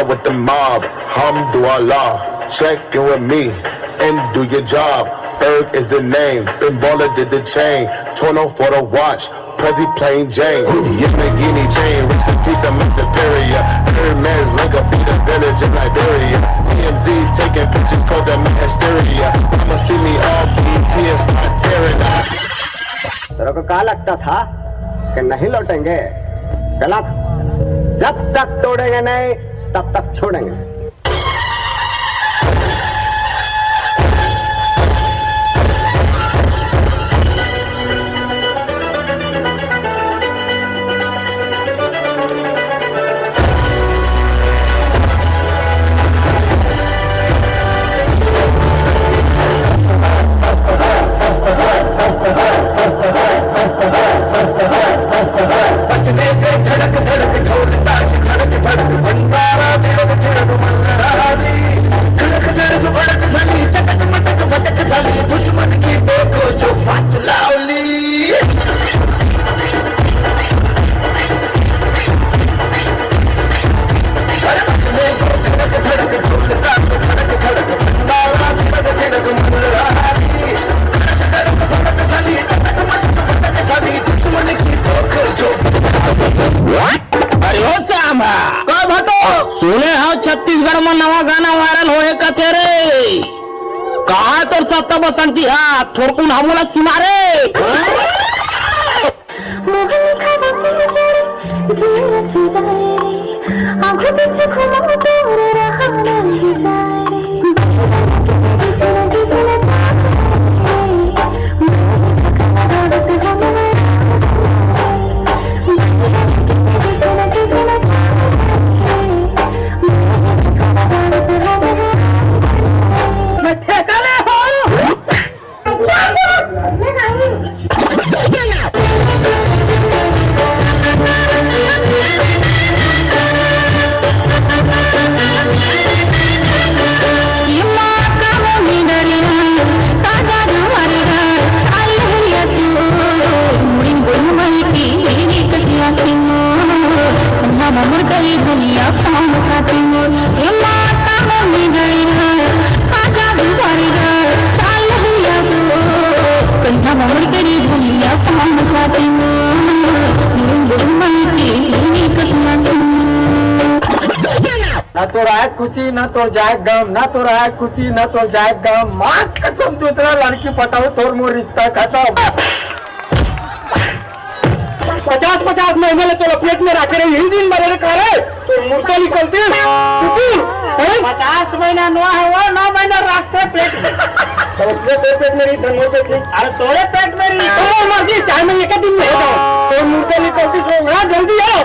ride with the mob. Hamdulillah, check in with me and do your job. Berg is the name, Ben Baller did the chain, Torno for the watch, Prezi plain Jane. Yamagini chain, reach the peace of my superior. Hermes link up in the village in Liberia. TMZ taking pictures cause I'm in hysteria. I'ma see me all BT and start tearing up. तेरे को क्या लगता था कि नहीं लौटेंगे? गलत। जब तक तोड़ेंगे नहीं तब तक छोड़ेंगे। सुने हाँ छत्तीसगढ़ में नवा गाना वायरल होए कचेरे कहा तो सस्ता बसंती हाथ थोड़कुन हमला सिमारे आंखों पीछे घुमा दूर रहा नहीं जाए ना तो रहा खुशी ना तो जाए गम, ना तो रहा खुशी ना तो जाए गम। माँ कसम दूसरा लड़की पटाओ तोर मोर रिश्ता खत्म। 50-50 महीने तो लपेट में रखे रहे यही दिन मरे करे तो मुर्दा निकलती 50 महीना नुआ है वो 9 महीना रखते पेट में तो पेट मेरी धनों पे थी। अरे तोरे पेट मेरी तो मर्जी चाहे मैं एक दिन में हो तो मुर्दा निकलती सोना जल्दी आओ।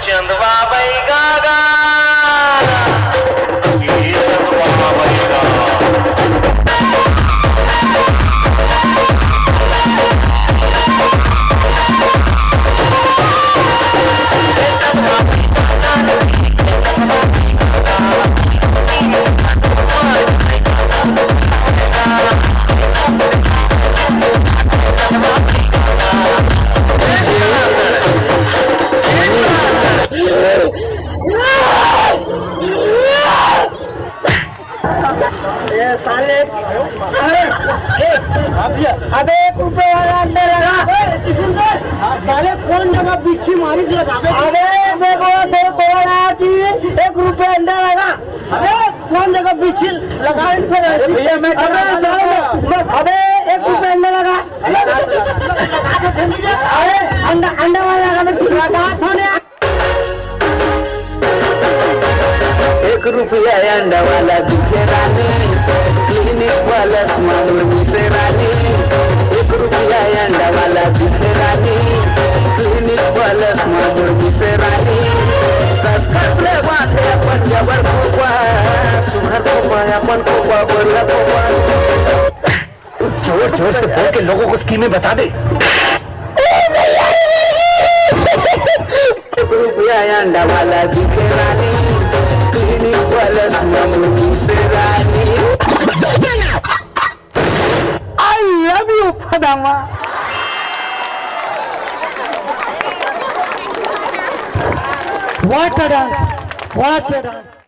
चंदवा बैगा साले अबे रुपए वाला अंदर लगा साले कौन जगह बिच्छी मारी लगा अरे देखो एक रुपए अंदर लगा अरे कौन जगह बिच्छी लगा भैया मैं अबे 1 रुपए अंदर लगा अरे अंडा वाला लगा 1 रुपया अंडा वाला दिखे रानी क्लिनिक वाला सामान मुझसे रानी 1 रुपया अंडा वाला दिखे रानी क्लिनिक वाला सामान मुझसे रानी कस कस ले बात है अपन जबर खोपा सुहर खोपा अपन खोपा बोला खोपा जोर से बोल के लोगों को स्कीमें बता दे। 1 रुपया अंडा वाला दिखे रानी, क्लिनिक वाला मुंह से रानी। I love you, Padama. What a dance! What a dance!